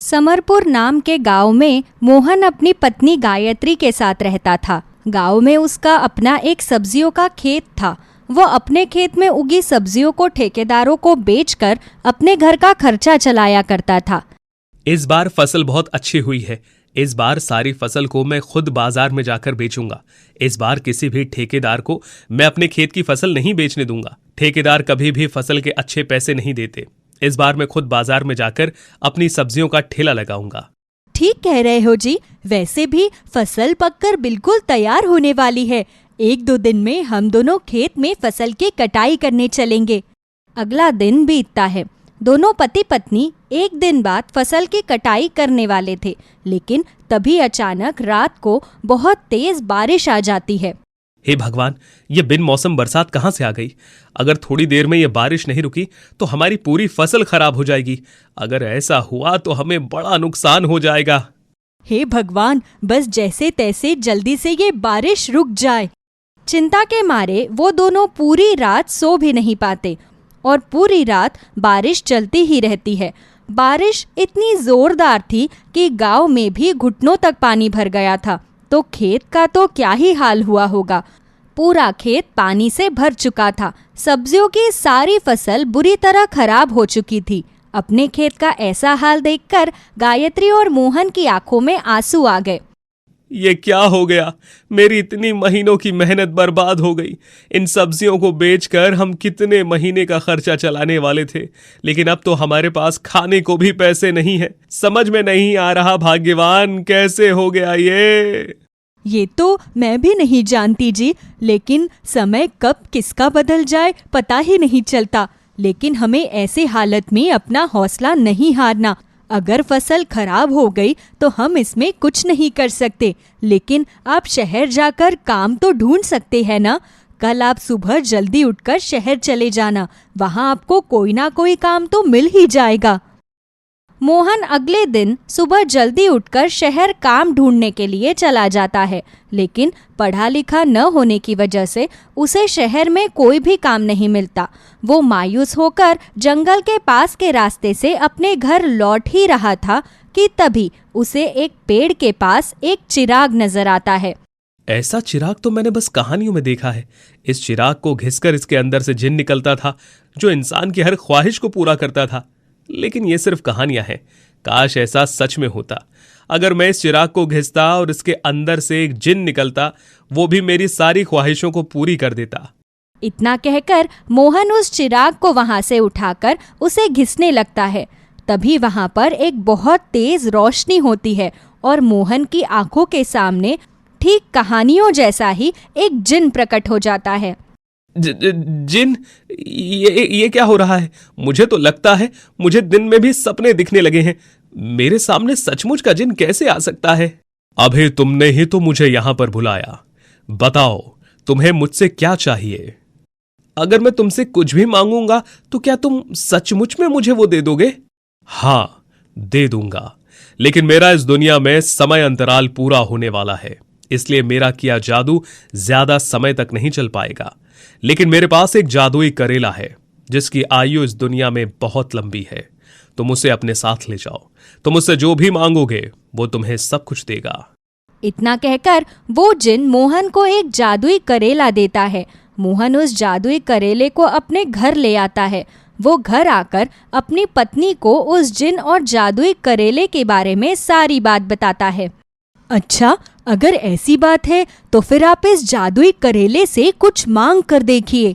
समरपुर नाम के गांव में मोहन अपनी पत्नी गायत्री के साथ रहता था। गांव में उसका अपना एक सब्जियों का खेत था। वो अपने खेत में उगी सब्जियों को ठेकेदारों को बेचकर अपने घर का खर्चा चलाया करता था। इस बार फसल बहुत अच्छी हुई है। इस बार सारी फसल को मैं खुद बाजार में जाकर बेचूंगा। इस बार किसी भी ठेकेदार को मैं अपने खेत की फसल नहीं बेचने दूंगा। ठेकेदार कभी भी फसल के अच्छे पैसे नहीं देते। इस बार मैं खुद बाजार में जाकर अपनी सब्जियों का ठेला लगाऊंगा। ठीक कह रहे हो जी। वैसे भी फसल पककर बिल्कुल तैयार होने वाली है। 1-2 दिन में हम दोनों खेत में फसल की कटाई करने चलेंगे। अगला दिन बीतता है। दोनों पति पत्नी एक दिन बाद फसल की कटाई करने वाले थे, लेकिन तभी अचानक रात को बहुत तेज बारिश आ जाती है। हे भगवान, ये बिन मौसम बरसात कहाँ से आ गई? अगर थोड़ी देर में ये बारिश नहीं रुकी तो हमारी पूरी फसल खराब हो जाएगी। अगर ऐसा हुआ तो हमें बड़ा नुकसान हो जाएगा। हे भगवान, बस जैसे तैसे जल्दी से ये बारिश रुक जाए। चिंता के मारे वो दोनों पूरी रात सो भी नहीं पाते और पूरी रात बारिश चलती ही रहती है। बारिश इतनी जोरदार थी कि गांव में भी घुटनों तक पानी भर गया था। तो खेत का तो क्या ही हाल हुआ होगा। पूरा खेत पानी से भर चुका था। सब्जियों की सारी फसल बुरी तरह खराब हो चुकी थी। अपने खेत का ऐसा हाल देखकर गायत्री और मोहन की आंखों में आंसू आ गए। ये क्या हो गया? मेरी इतनी महीनों की मेहनत बर्बाद हो गई। इन सब्जियों को बेचकर हम कितने महीने का खर्चा चलाने वाले थे, लेकिन अब तो हमारे पास खाने को भी पैसे नहीं है। समझ में नहीं आ रहा भाग्यवान, कैसे हो गया ये तो मैं भी नहीं जानती जी, लेकिन समय कब किसका बदल जाए पता ही नहीं चलता। लेकिन हमें ऐसे हालत में अपना हौसला नहीं हारना। अगर फसल खराब हो गई तो हम इसमें कुछ नहीं कर सकते, लेकिन आप शहर जाकर काम तो ढूंढ सकते हैं ना। कल आप सुबह जल्दी उठकर शहर चले जाना, वहां आपको कोई ना कोई काम तो मिल ही जाएगा। मोहन अगले दिन सुबह जल्दी उठकर शहर काम ढूंढने के लिए चला जाता है, लेकिन पढ़ा लिखा न होने की वजह से उसे शहर में कोई भी काम नहीं मिलता। वो मायूस होकर जंगल के पास के रास्ते से अपने घर लौट ही रहा था कि तभी उसे एक पेड़ के पास एक चिराग नजर आता है। ऐसा चिराग तो मैंने बस कहानियों में देखा है। इस चिराग को घिसकर इसके अंदर से जिन निकलता था जो इंसान की हर ख्वाहिश को पूरा करता था। लेकिन ये सिर्फ कहानियां हैं। काश ऐसा सच में होता। अगर मैं इस चिराग को घिसता और इसके अंदर से एक जिन निकलता, वो भी मेरी सारी ख्वाहिशों को पूरी कर देता। इतना कहकर मोहन उस चिराग को वहां से उठाकर उसे घिसने लगता है। तभी वहां पर एक बहुत तेज रोशनी होती है और मोहन की आंखों के सामने ठीक कहानियों जैसा ही एक जिन प्रकट हो जाता है। जिन? ये क्या हो रहा है? मुझे तो लगता है मुझे दिन में भी सपने दिखने लगे हैं। मेरे सामने सचमुच का जिन कैसे आ सकता है? अभी तुमने ही तो मुझे यहां पर बुलाया। बताओ, तुम्हें मुझसे क्या चाहिए? अगर मैं तुमसे कुछ भी मांगूंगा तो क्या तुम सचमुच में मुझे वो दे दोगे? हाँ, दे दूंगा, लेकिन मेरा इस दुनिया में समय अंतराल पूरा होने वाला है, इसलिए मेरा किया जादू ज्यादा समय तक नहीं चल पाएगा। लेकिन मेरे पास एक जादुई करेला है जिसकी आयु इस दुनिया में बहुत लंबी है। तुम उसे अपने साथ ले जाओ। तुम उससे जो भी मांगोगे वो तुम्हें सब कुछ देगा। इतना कहकर वो जिन मोहन को एक जादुई करेला देता है। मोहन उस जादुई करेले को अपने घर ले आता है। वो घर आकर अपनी पत्नी को उस जिन और जादुई करेले के बारे में सारी बात बताता है। अच्छा, अगर ऐसी बात है तो फिर आप इस जादुई करेले से कुछ मांग कर देखिए।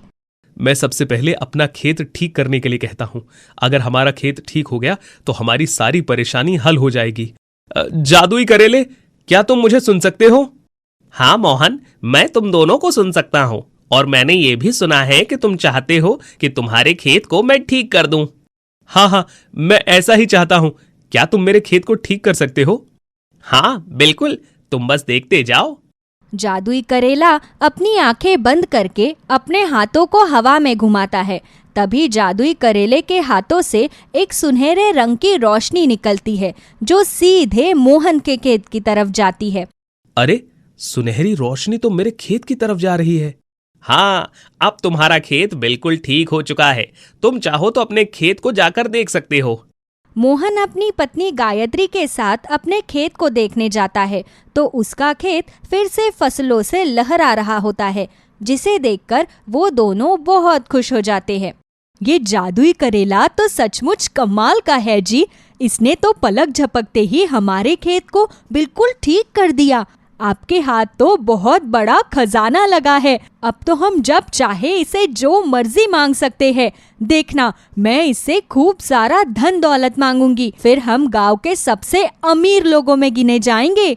मैं सबसे पहले अपना खेत ठीक करने के लिए कहता हूं। अगर हमारा खेत ठीक हो गया तो हमारी सारी परेशानी हल हो जाएगी। जादुई करेले, क्या तुम मुझे सुन सकते हो? हाँ मोहन, मैं तुम दोनों को सुन सकता हूँ, और मैंने ये भी सुना है कि तुम चाहते हो कि तुम्हारे खेत को मैं ठीक कर दूं। हाँ, मैं ऐसा ही चाहता हूँ। क्या तुम मेरे खेत को ठीक कर सकते हो? हाँ बिल्कुल, तुम बस देखते जाओ। जादुई करेला अपनी आंखें बंद करके अपने हाथों को हवा में घुमाता है। तभी जादुई करेले के हाथों से एक सुनहरे रंग की रोशनी निकलती है जो सीधे मोहन के खेत की तरफ जाती है। अरे, सुनहरी रोशनी तो मेरे खेत की तरफ जा रही है। हाँ, अब तुम्हारा खेत बिल्कुल ठीक हो चुका है। तुम चाहो तो अपने खेत को जाकर देख सकते हो। मोहन अपनी पत्नी गायत्री के साथ अपने खेत को देखने जाता है तो उसका खेत फिर से फसलों से लहरा रहा होता है, जिसे देखकर वो दोनों बहुत खुश हो जाते हैं। ये जादुई करेला तो सचमुच कमाल का है जी। इसने तो पलक झपकते ही हमारे खेत को बिल्कुल ठीक कर दिया। आपके हाथ तो बहुत बड़ा खजाना लगा है। अब तो हम जब चाहे इसे जो मर्जी मांग सकते हैं। देखना, मैं इससे खूब सारा धन दौलत मांगूंगी, फिर हम गांव के सबसे अमीर लोगों में गिने जाएंगे।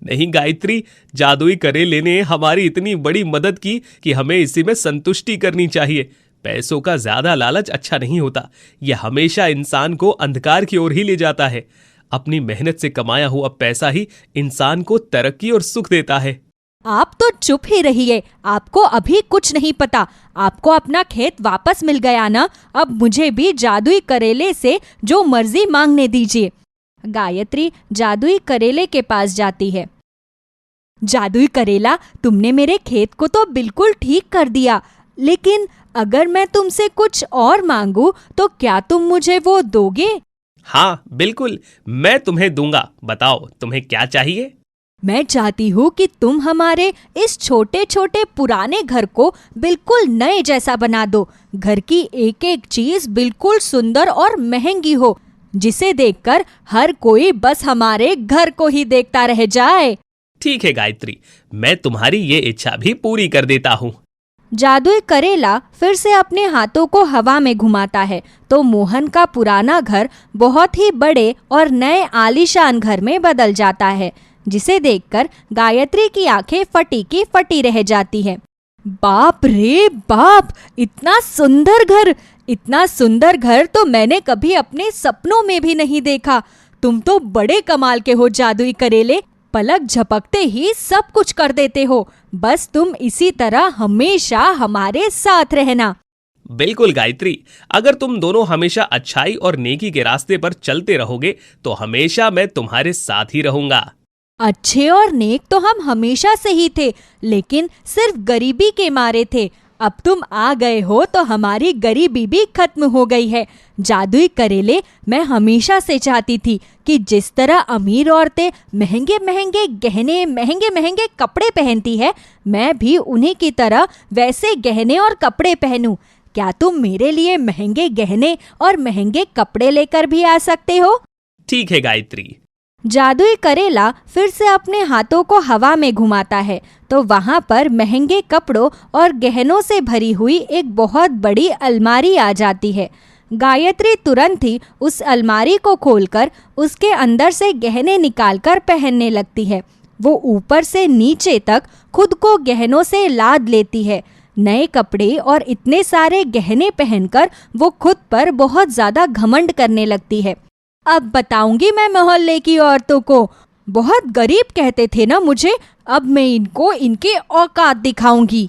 नहीं गायत्री, जादुई करेले ने हमारी इतनी बड़ी मदद की कि हमें इसी में संतुष्टि करनी चाहिए। पैसों का ज्यादा लालच अच्छा नहीं होता, यह हमेशा इंसान को अंधकार की ओर ही ले जाता है। अपनी मेहनत से कमाया हुआ पैसा ही इंसान को तरक्की और सुख देता है। आप तो चुप ही रहिए, आपको अभी कुछ नहीं पता। आपको अपना खेत वापस मिल गया ना, अब मुझे भी जादुई करेले से जो मर्जी मांगने दीजिए। गायत्री जादुई करेले के पास जाती है। जादुई करेला, तुमने मेरे खेत को तो बिल्कुल ठीक कर दिया, लेकिन अगर मैं तुमसे कुछ और मांगू तो क्या तुम मुझे वो दोगे? हाँ बिल्कुल, मैं तुम्हें दूंगा। बताओ तुम्हें क्या चाहिए? मैं चाहती हूँ कि तुम हमारे इस छोटे छोटे पुराने घर को बिल्कुल नए जैसा बना दो। घर की एक एक चीज बिल्कुल सुंदर और महंगी हो, जिसे देखकर हर कोई बस हमारे घर को ही देखता रह जाए। ठीक है गायत्री, मैं तुम्हारी ये इच्छा भी पूरी कर देता हूँ। जादुई करेला फिर से अपने हाथों को हवा में घुमाता है तो मोहन का पुराना घर बहुत ही बड़े और नए आलीशान घर में बदल जाता है, जिसे देखकर गायत्री की आंखें फटी की फटी रह जाती हैं। बाप रे बाप, इतना सुंदर घर तो मैंने कभी अपने सपनों में भी नहीं देखा। तुम तो बड़े कमाल के हो जादुई करेले, पलक झपकते ही सब कुछ कर देते हो। बस तुम इसी तरह हमेशा हमारे साथ रहना। बिल्कुल गायत्री, अगर तुम दोनों हमेशा अच्छाई और नेकी के रास्ते पर चलते रहोगे तो हमेशा मैं तुम्हारे साथ ही रहूंगा। अच्छे और नेक तो हम हमेशा से ही थे, लेकिन सिर्फ गरीबी के मारे थे। अब तुम आ गए हो तो हमारी गरीबी भी खत्म हो गई है। जादुई करेले, मैं हमेशा से चाहती थी कि जिस तरह अमीर औरतें महंगे महंगे गहने, महंगे महंगे कपड़े पहनती है, मैं भी उन्हीं की तरह वैसे गहने और कपड़े पहनूं। क्या तुम मेरे लिए महंगे गहने और महंगे कपड़े लेकर भी आ सकते हो? ठीक है गायत्री। जादुई करेला फिर से अपने हाथों को हवा में घुमाता है तो वहां पर महंगे कपड़ों और गहनों से भरी हुई एक बहुत बड़ी अलमारी आ जाती है। गायत्री तुरंत ही उस अलमारी को खोलकर उसके अंदर से गहने निकालकर पहनने लगती है। वो ऊपर से नीचे तक खुद को गहनों से लाद लेती है। नए कपड़े और इतने सारे गहने पहनकर वो खुद पर बहुत ज्यादा घमंड करने लगती है। अब बताऊंगी मैं मोहल्ले की औरतों को, बहुत गरीब कहते थे ना मुझे, अब मैं इनको इनके औकात दिखाऊंगी।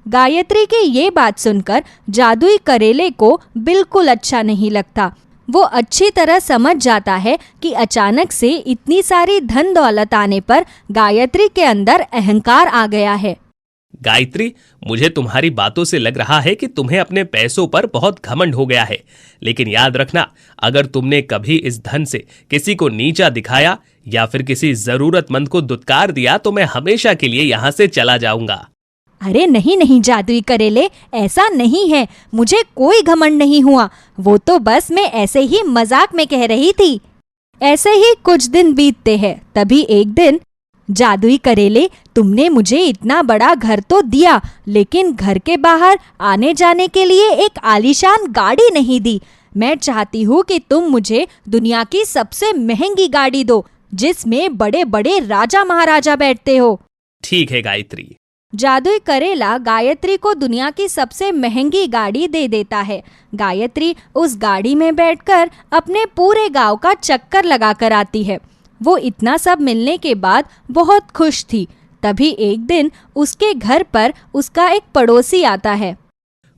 गायत्री की ये बात सुनकर जादुई करेले को बिल्कुल अच्छा नहीं लगता। वो अच्छी तरह समझ जाता है कि अचानक से इतनी सारी धन दौलत आने पर गायत्री के अंदर अहंकार आ गया है। गायत्री, मुझे तुम्हारी बातों से लग रहा है कि तुम्हें अपने पैसों पर बहुत घमंड हो गया है, लेकिन याद रखना, अगर तुमने कभी इस धन से किसी को नीचा दिखाया या फिर किसी जरूरतमंद को दुत्कार दिया तो मैं हमेशा के लिए यहाँ से चला जाऊंगा। अरे नहीं नहीं जादुई करेले, ऐसा नहीं है, मुझे कोई घमंड नहीं हुआ। वो तो बस मैं ऐसे ही मजाक में कह रही थी। ऐसे ही कुछ दिन बीतते हैं। तभी एक दिन, जादुई करेले, तुमने मुझे इतना बड़ा घर तो दिया, लेकिन घर के बाहर आने जाने के लिए एक आलीशान गाड़ी नहीं दी। मैं चाहती हूँ कि तुम मुझे दुनिया की सबसे महंगी गाड़ी दो, जिसमें बड़े बड़े राजा महाराजा बैठते हो। ठीक है गायत्री। जादुई करेला गायत्री को दुनिया की सबसे महंगी गाड़ी दे देता है। गायत्री उस गाड़ी में बैठकर अपने पूरे गांव का चक्कर लगाकर आती है। वो इतना सब मिलने के बाद बहुत खुश थी। तभी एक दिन उसके घर पर उसका एक पड़ोसी आता है।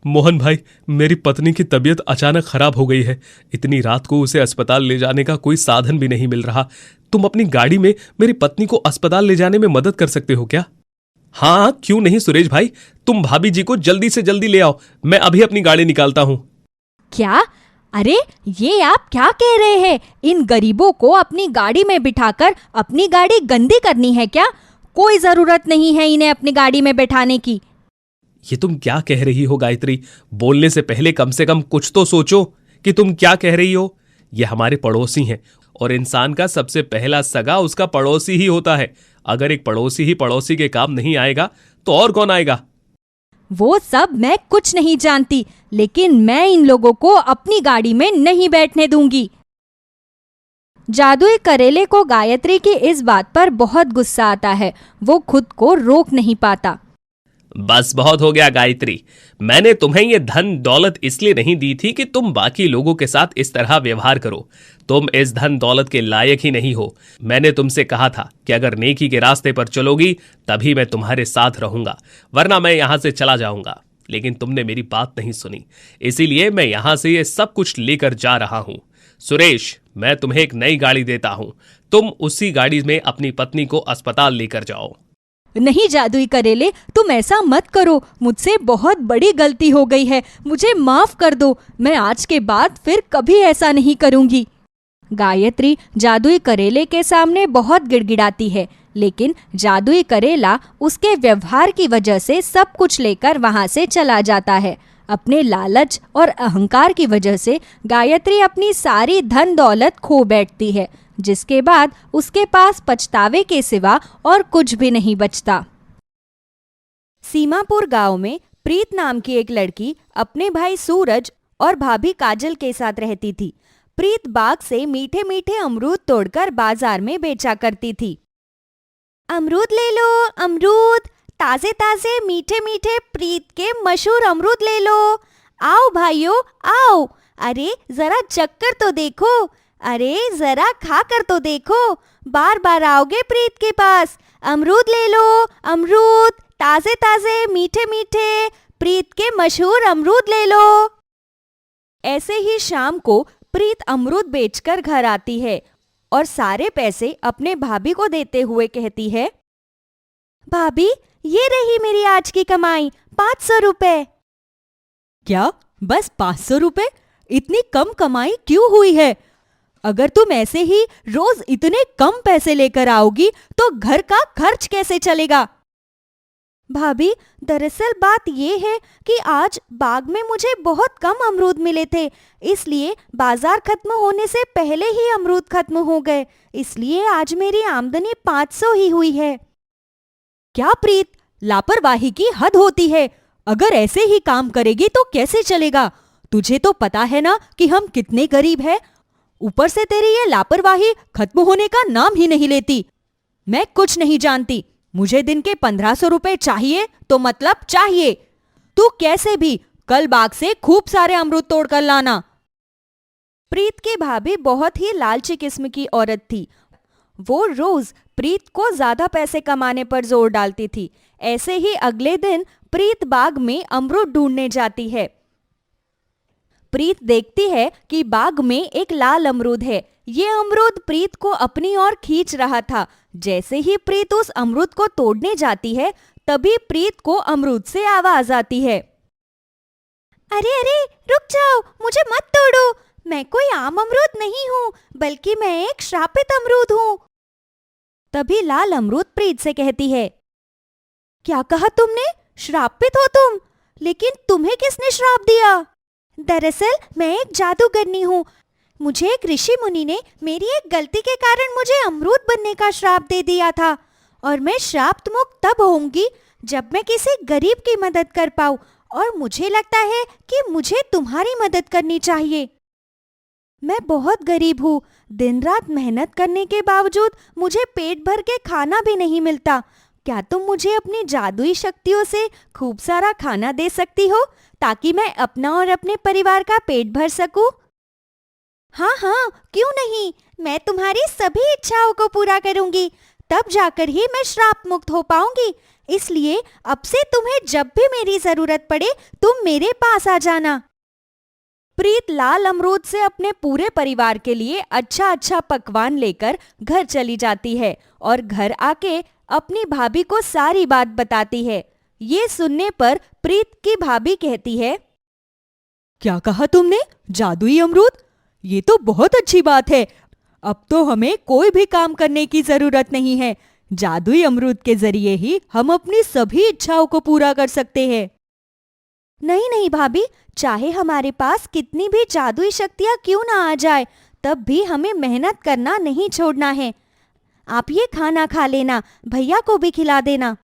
मोहन भाई, मेरी पत्नी की तबीयत अचानक खराब हो गई है। इतनी रात को उसे अस्पताल ले जाने का कोई साधन भी नहीं मिल रहा। तुम अपनी गाड़ी में मेरी पत्नी को अस्पताल ले जाने में मदद कर सकते हो क्या? हाँ, क्यों नहीं सुरेश भाई, तुम भाभी जी को जल्दी से जल्दी ले आओ। मैं अभी अपनी गाड़ी निकालता हूँ। क्या अरे ये आप क्या कह रहे हैं? इन गरीबों को अपनी गाड़ी में बिठाकर अपनी गाड़ी गंदी करनी है क्या? कोई जरूरत नहीं है इन्हें अपनी गाड़ी में बैठाने की। ये तुम क्या कह रही हो गायत्री? बोलने से पहले कम से कम कुछ तो सोचो कि तुम क्या कह रही हो। ये हमारे पड़ोसी हैं और इंसान का सबसे पहला सगा उसका पड़ोसी ही होता है। अगर एक पड़ोसी ही पड़ोसी के काम नहीं आएगा तो और कौन आएगा? वो सब मैं कुछ नहीं जानती, लेकिन मैं इन लोगों को अपनी गाड़ी में नहीं बैठने दूंगी। जादुई करेले को गायत्री की इस बात पर बहुत गुस्सा आता है। वो खुद को रोक नहीं पाता। बस बहुत हो गया गायत्री। मैंने तुम्हें ये धन दौलत इसलिए नहीं दी थी कि तुम बाकी लोगों के साथ इस तरह व्यवहार करो। तुम इस धन दौलत के लायक ही नहीं हो। मैंने तुमसे कहा था कि अगर नेकी के रास्ते पर चलोगी तभी मैं तुम्हारे साथ रहूंगा, वरना मैं यहां से चला जाऊंगा। लेकिन तुमने मेरी बात नहीं सुनी, इसीलिए मैं यहां से ये सब कुछ लेकर जा रहा हूं। सुरेश, मैं तुम्हें एक नई गाड़ी देता हूं। तुम उसी गाड़ी में अपनी पत्नी को अस्पताल लेकर जाओ। नहीं जादुई करेले, तुम ऐसा मत करो। मुझसे बहुत बड़ी गलती हो गई है, मुझे माफ कर दो। मैं आज के बाद फिर कभी ऐसा नहीं करूंगी। गायत्री जादुई करेले के सामने बहुत गिड़गिड़ाती है, लेकिन जादुई करेला उसके व्यवहार की वजह से सब कुछ लेकर वहां से चला जाता है। अपने लालच और अहंकार की वजह से गायत्री अपनी सारी धन दौलत खो बैठती है, जिसके बाद उसके पास पछतावे के सिवा और कुछ भी नहीं बचता। सीमापुर गांव में प्रीत नाम की एक लड़की अपने भाई सूरज और भाभी काजल के साथ रहती थी। प्रीत बाग से मीठे मीठे अमरूद तोड़कर बाजार में बेचा करती थी। अमरूद ले लो, अमरूद, ताजे ताजे मीठे मीठे प्रीत के मशहूर अमरूद ले लो। आओ भाइयों आओ, अरे जरा चक्कर तो देखो, अरे जरा खा कर तो देखो। बार बार आओगे प्रीत के पास। अमरूद ले लो, अमरूद, ताजे ताजे मीठे मीठे प्रीत के मशहूर अमरूद ले लो। ऐसे ही शाम को प्रीत अमरूद बेचकर घर आती है और सारे पैसे अपने भाभी को देते हुए कहती है, भाभी ये रही मेरी आज की कमाई, 500 रुपए। क्या बस 500 रुपए? इतनी कम कमाई क्यों हुई है? अगर तुम ऐसे ही रोज इतने कम पैसे लेकर आओगी तो घर का खर्च कैसे चलेगा? भाभी दरअसल बात ये है कि आज बाग में मुझे बहुत कम अमरूद मिले थे, इसलिए बाजार खत्म होने से पहले ही अमरूद खत्म हो गए, इसलिए आज मेरी आमदनी 500 ही हुई है। क्या प्रीत, लापरवाही की हद होती है। अगर ऐसे ही काम करेगी तो कैसे चलेगा? तुझे तो पता है ना कि हम कितने गरीब हैं। ऊपर से तेरी ये लापरवाही खत्म होने का नाम ही नहीं लेती। मैं कुछ नहीं जानती, मुझे दिन के 1500 रुपए चाहिए तो मतलब चाहिए। तू कैसे भी कल बाग से खूब सारे अमरूद तोड़कर लाना। प्रीत की भाभी बहुत ही लालची किस्म की औरत थी। वो रोज प्रीत को ज्यादा पैसे कमाने पर जोर डालती थी। ऐसे ही अगले दिन प्रीत बाग में अमरूद ढूंढने जाती है। प्रीत देखती है कि बाग में एक लाल अमरूद है। ये अमरूद प्रीत को अपनी ओर खींच रहा था। जैसे ही प्रीत उस अमरूद को तोड़ने जाती है, तभी प्रीत को अमरूद से आवाज आती है, अरे अरे रुक जाओ, मुझे मत तोड़ो। मैं कोई आम अमरूद नहीं हूँ, बल्कि मैं एक श्रापित अमरूद हूँ। तभी लाल अमरूद प्रीत से कहती है, क्या कहा तुमने? श्रापित हो तुम? लेकिन तुम्हें किसने श्राप दिया? दरअसल मैं एक जादूगरनी हूँ। मुझे एक ऋषि मुनि ने मेरी एक गलती के कारण मुझे अमरूद बनने का श्राप दे दिया था, और मैं श्राप मुक्त तब होंगी जब मैं किसी गरीब की मदद कर पाऊँ, और मुझे लगता है कि मुझे तुम्हारी मदद करनी चाहिए। मैं बहुत गरीब हूँ। दिन रात मेहनत करने के बावजूद मुझे पेट भर के खाना भी नहीं मिलता। क्या तुम मुझे अपनी जादुई शक्तियों से खूब सारा खाना दे सकती हो, ताकि मैं अपना और अपने परिवार का पेट भर सकूं? हाँ हाँ, क्यों नहीं। मैं तुम्हारी सभी इच्छाओं को पूरा करूंगी, तब जाकर ही मैं श्राप मुक्त हो पाऊंगी। इसलिए अब से तुम्हें जब भी मेरी जरूरत पड़े, तुम मेरे पास आ जाना। प्रीत लाल अमरूद से अपने पूरे परिवार के लिए अच्छा अच्छा पकवान लेकर घर चली जाती है और घर आके अपनी भाभी को सारी बात बताती है। ये सुनने पर प्रीत की भाभी कहती है, क्या कहा तुमने? जादुई अमरूद? ये तो बहुत अच्छी बात है। अब तो हमें कोई भी काम करने की जरूरत नहीं है। जादुई अमरूद के जरिए ही हम अपनी सभी इच्छाओं को पूरा कर सकते हैं। नहीं नहीं भाभी, चाहे हमारे पास कितनी भी जादुई शक्तियाँ क्यों ना आ जाए, तब भी हमें मेहनत करना नहीं छोड़ना है। आप ये खाना खा लेना, भैया को भी खिला देना।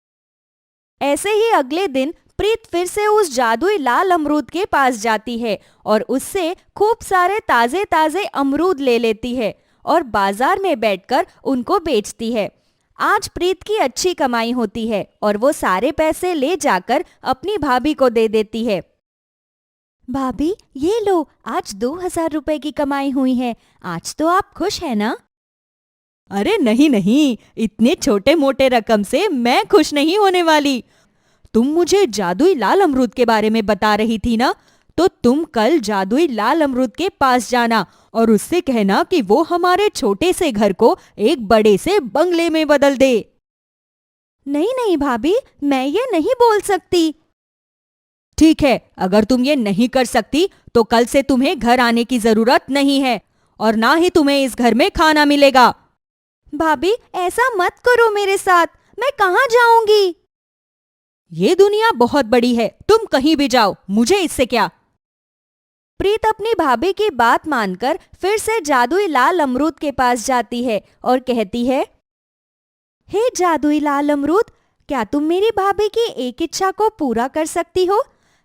ऐसे ही अगले दिन प्रीत फिर से उस जादुई लाल अमरूद के पास जाती है और उससे खूब सारे ताजे ताजे अमरूद ले लेती है और बाजार में बैठकर उनको बेचती है। आज प्रीत की अच्छी कमाई होती है और वो सारे पैसे ले जाकर अपनी भाभी को दे देती है। भाभी, ये लो, आज 2000 रुपए की कमाई हुई है। आज तो आप खुश है ना? अरे नहीं नहीं, इतने छोटे मोटे रकम से मैं खुश नहीं होने वाली। तुम मुझे जादुई लाल अमरूद के बारे में बता रही थी ना, तो तुम कल जादुई लाल अमरूद के पास जाना और उससे कहना कि वो हमारे छोटे से घर को एक बड़े से बंगले में बदल दे। नहीं नहीं भाभी, मैं ये नहीं बोल सकती। ठीक है, अगर तुम ये नहीं कर सकती तो कल से तुम्हें घर आने की जरूरत नहीं है और ना ही तुम्हें इस घर में खाना मिलेगा। भाभी, ऐसा मत करो मेरे साथ, मैं कहाँ जाऊंगी? ये दुनिया बहुत बड़ी है, तुम कहीं भी जाओ, मुझे इससे क्या। प्रीत अपनी भाभी की बात मानकर फिर से जादुई लाल अमरूद के पास जाती है और कहती है, हे जादुई लाल अमरूद, क्या तुम मेरी भाभी की एक इच्छा को पूरा कर सकती हो?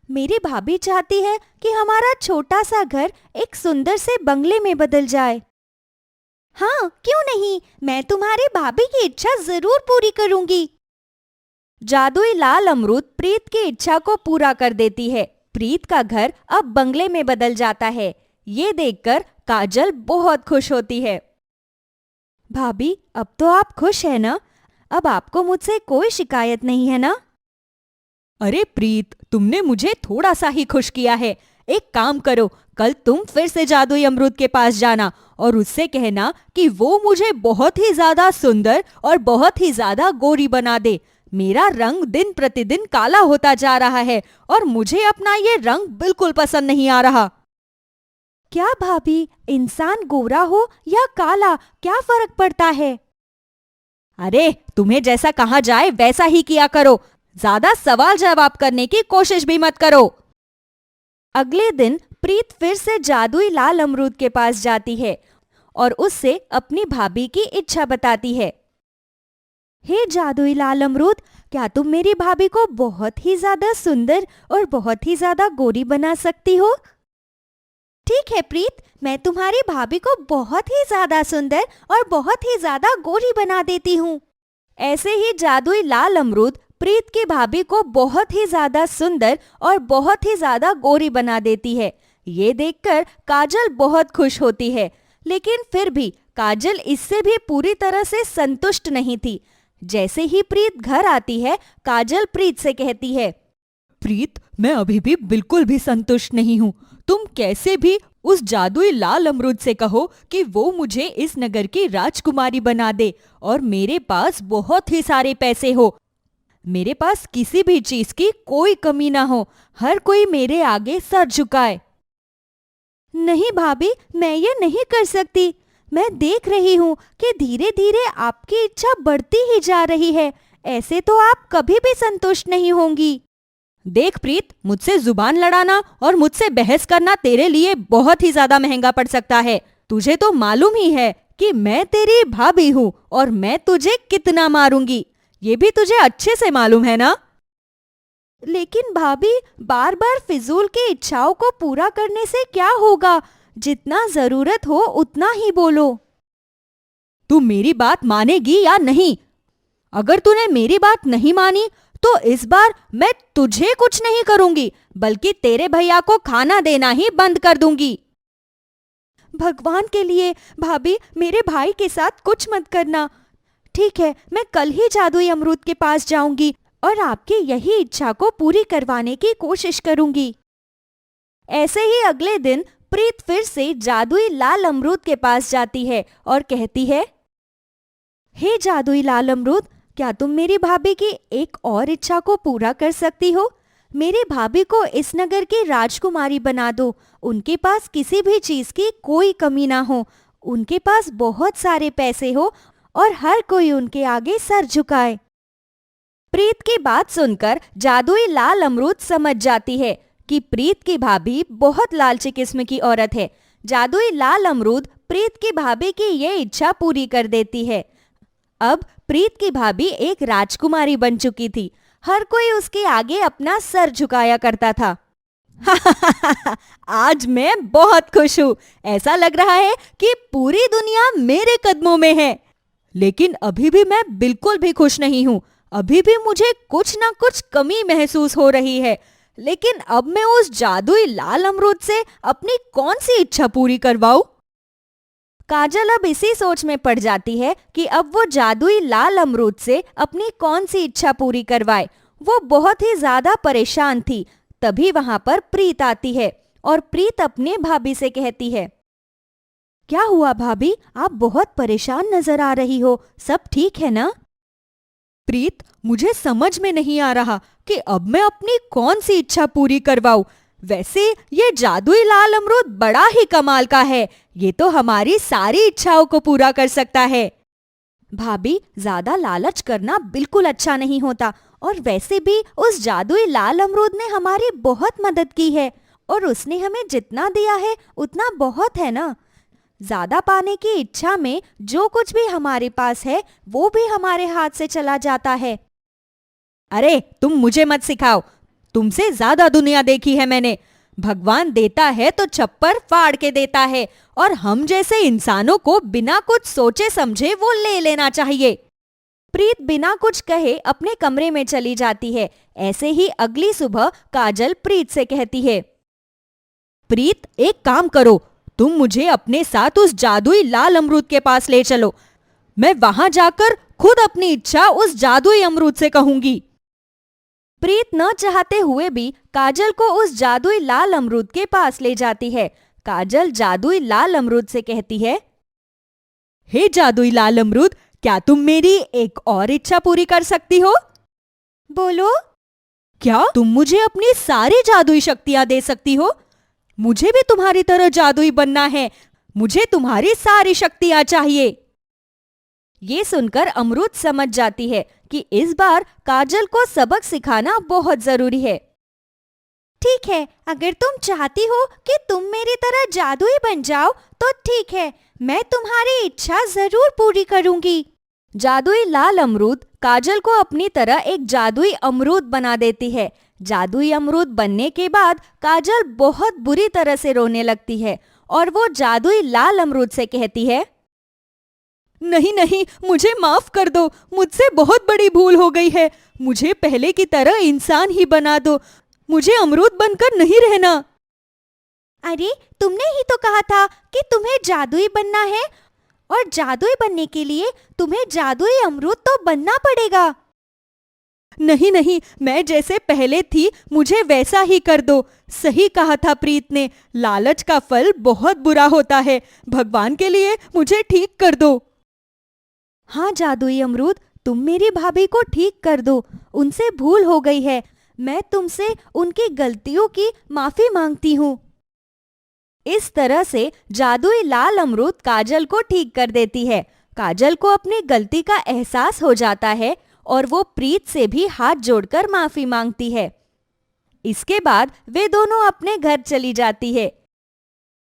मेरी भाभी चाहती है कि हमारा छोटा सा घर एक सुंदर से बंगले में बदल जाए। हाँ, क्यों नहीं, मैं तुम्हारी भाभी की इच्छा जरूर पूरी करूंगी। जादुई लाल अमरूद प्रीत की इच्छा को पूरा कर देती है। प्रीत का घर अब बंगले में बदल जाता है। ये देखकर काजल बहुत खुश होती है। भाभी, अब तो आप खुश है ना? अब आपको मुझसे कोई शिकायत नहीं है ना? अरे प्रीत, तुमने मुझे थोड़ा सा ही खुश किया है। एक काम करो, कल तुम फिर से जादुई अमरूद के पास जाना और उससे कहना कि वो मुझे बहुत ही ज्यादा सुंदर और बहुत ही ज्यादा गोरी बना दे। मेरा रंग दिन प्रतिदिन काला होता जा रहा है और मुझे अपना ये रंग बिल्कुल पसंद नहीं आ रहा। क्या भाभी, इंसान गोरा हो या काला, क्या फर्क पड़ता है? अरे, तुम्हें जैसा कहा जाए वैसा ही किया करो। ज्यादा सवाल जवाब करने की कोशिश भी मत करो। अगले दिन प्रीत फिर से जादुई लाल अमरूद के पास जाती है और उससे अपनी भाभी की इच्छा बताती है। हे जादुई लाल अमरूद, क्या तुम मेरी भाभी को बहुत ही ज्यादा सुंदर और बहुत ही ज्यादा गोरी बना सकती हो? ठीक है प्रीत, मैं तुम्हारी भाभी को बहुत ही ज्यादा सुंदर और बहुत ही ज्यादा गोरी बना देती हूँ। ऐसे ही जादुई लाल अमरूद प्रीत की भाभी को बहुत ही ज्यादा सुंदर और बहुत ही ज्यादा गोरी बना देती है। ये देखकर काजल बहुत खुश होती है, लेकिन फिर भी काजल इससे भी पूरी तरह से संतुष्ट नहीं थी। जैसे ही प्रीत घर आती है, काजल प्रीत से कहती है, प्रीत, मैं अभी भी बिल्कुल भी संतुष्ट नहीं हूँ। तुम कैसे भी उस जादुई लाल अमरूद से कहो कि वो मुझे इस नगर की राजकुमारी बना दे और मेरे पास बहुत ही सारे पैसे हो। मेरे पास किसी भी चीज की कोई कमी ना हो, हर कोई मेरे आगे सर झुकाए। नहीं भाभी, मैं ये नहीं कर सकती। मैं देख रही हूँ कि धीरे धीरे आपकी इच्छा बढ़ती ही जा रही है। ऐसे तो आप कभी भी संतुष्ट नहीं होंगी। देख प्रीत, मुझसे जुबान लड़ाना और मुझसे बहस करना तेरे लिए बहुत ही ज्यादा महंगा पड़ सकता है। तुझे तो मालूम ही है कि मैं तेरी भाभी हूँ और मैं तुझे कितना मारूंगी, ये भी तुझे अच्छे से मालूम है ना? लेकिन भाभी, बार बार फिजूल की इच्छाओं को पूरा करने से क्या होगा? जितना जरूरत हो उतना ही बोलो। तू मेरी बात मानेगी या नहीं? अगर तूने मेरी बात नहीं मानी तो इस बार मैं तुझे कुछ नहीं करूंगी, बल्कि तेरे भैया को खाना देना ही बंद कर दूंगी। भगवान के लिए भाभी, मेरे भाई के साथ कुछ मत करना। ठीक है, मैं कल ही जादुई अमरूद के पास जाऊंगी और आपकी यही इच्छा को पूरी करवाने की कोशिश करूंगी। ऐसे ही अगले दिन प्रीत फिर से जादुई लाल अमरूद के पास जाती है और कहती है, हे जादुई लाल अमरूद, क्या तुम मेरी भाभी की एक और इच्छा को पूरा कर सकती हो? मेरी भाभी को इस नगर की राजकुमारी बना दो। उनके पास किसी भी चीज की कोई कमी ना हो, उनके पास बहुत सारे पैसे हो और हर कोई उनके आगे सर झुकाए। प्रीत की बात सुनकर जादुई लाल अमरूद समझ जाती है कि प्रीत की भाभी बहुत लालची किस्म की औरत है। जादुई लाल अमरूद प्रीत की भाभी की ये इच्छा पूरी कर देती है। अब प्रीत की भाभी एक राजकुमारी बन चुकी थी। हर कोई उसके आगे अपना सर झुकाया करता था। आज मैं बहुत खुश हूँ। ऐसा लग रहा है कि पूरी दुनिया मेरे कदमों में है। लेकिन अभी भी मैं बिल्कुल भी खुश नहीं हूँ। अभी भी मुझे कुछ ना कुछ कमी महसूस हो रही है। लेकिन अब मैं उस जादुई लाल अमरूद से अपनी कौन सी इच्छा पूरी करवाऊं? काजल अब इसी सोच में पड़ जाती है कि अब वो जादुई लाल अमरूद से अपनी कौन सी इच्छा पूरी करवाए। वो बहुत ही ज्यादा परेशान थी। तभी वहां पर प्रीत आती है और प्रीत अपने भाभी से कहती है, क्या हुआ भाभी, आप बहुत परेशान नजर आ रही हो, सब ठीक है ना? प्रीत, मुझे समझ में नहीं आ रहा कि अब मैं अपनी कौन सी इच्छा पूरी करवाऊं। वैसे ये जादुई लाल अमरूद बड़ा ही कमाल का है। ये तो हमारी सारी इच्छाओं को पूरा कर सकता है। भाभी, ज्यादा लालच करना बिल्कुल अच्छा नहीं होता। और वैसे भी उस जादुई लाल अमरूद ने हमारी बहुत मदद की है और उसने हमें जितना दिया है उतना बहुत है ना। ज्यादा पाने की इच्छा में जो कुछ भी हमारे पास है वो भी हमारे हाथ से चला जाता है। अरे तुम मुझे मत सिखाओ, तुमसे ज्यादा दुनिया देखी है मैंने। भगवान देता है तो छप्पर फाड़ के देता है और हम जैसे इंसानों को बिना कुछ सोचे समझे वो ले लेना चाहिए। प्रीत बिना कुछ कहे अपने कमरे में चली जाती है। ऐसे ही अगली सुबह काजल प्रीत से कहती है, प्रीत, एक काम करो, तुम मुझे अपने साथ उस जादुई लाल अमरूद के पास ले चलो। मैं वहां जाकर खुद अपनी इच्छा उस जादुई अमरूद से कहूंगी। प्रीत न चाहते हुए भी काजल को उस जादुई लाल अमरूद के पास ले जाती है। काजल जादुई लाल अमरूद से कहती है, हे जादुई लाल अमरूद, क्या तुम मेरी एक और इच्छा पूरी कर सकती हो? बोलो। क्या तुम मुझे अपनी सारी जादुई शक्तियां दे सकती हो? मुझे भी तुम्हारी तरह जादुई बनना है। मुझे तुम्हारी सारी शक्तियां चाहिए। ये सुनकर अमरूद समझ जाती है कि इस बार काजल को सबक सिखाना बहुत जरूरी है। ठीक है, अगर तुम चाहती हो कि तुम मेरी तरह जादुई बन जाओ तो ठीक है, मैं तुम्हारी इच्छा जरूर पूरी करूंगी। जादुई लाल अमरूद काजल को अपनी तरह एक जादुई अमरूद बना देती है। जादुई अमरूद बनने के बाद काजल बहुत बुरी तरह से रोने लगती है और वो जादुई लाल अमरूद से कहती है, नहीं नहीं, मुझे माफ कर दो। मुझसे बहुत बड़ी भूल हो गई है। मुझे पहले की तरह इंसान ही बना दो। मुझे अमरूद बनकर नहीं रहना। अरे, तुमने ही तो कहा था कि तुम्हें जादुई बनना है और जादुई बनने के लिए तुम्हें जादुई अमरूद तो बनना पड़ेगा। नहीं नहीं, मैं जैसे पहले थी मुझे वैसा ही कर दो। सही कहा था प्रीत ने, लालच का फल बहुत बुरा होता है। भगवान के लिए मुझे ठीक कर दो। हाँ जादुई अमरूद, तुम मेरी भाभी को ठीक कर दो। उनसे भूल हो गई है। मैं तुमसे उनकी गलतियों की माफी मांगती हूँ। इस तरह से जादुई लाल अमरूद काजल को ठीक कर देती है। काजल को अपनी गलती का एहसास हो जाता है और वो प्रीत से भी हाथ जोड़कर माफी मांगती है। इसके बाद वे दोनों अपने घर चली जाती है।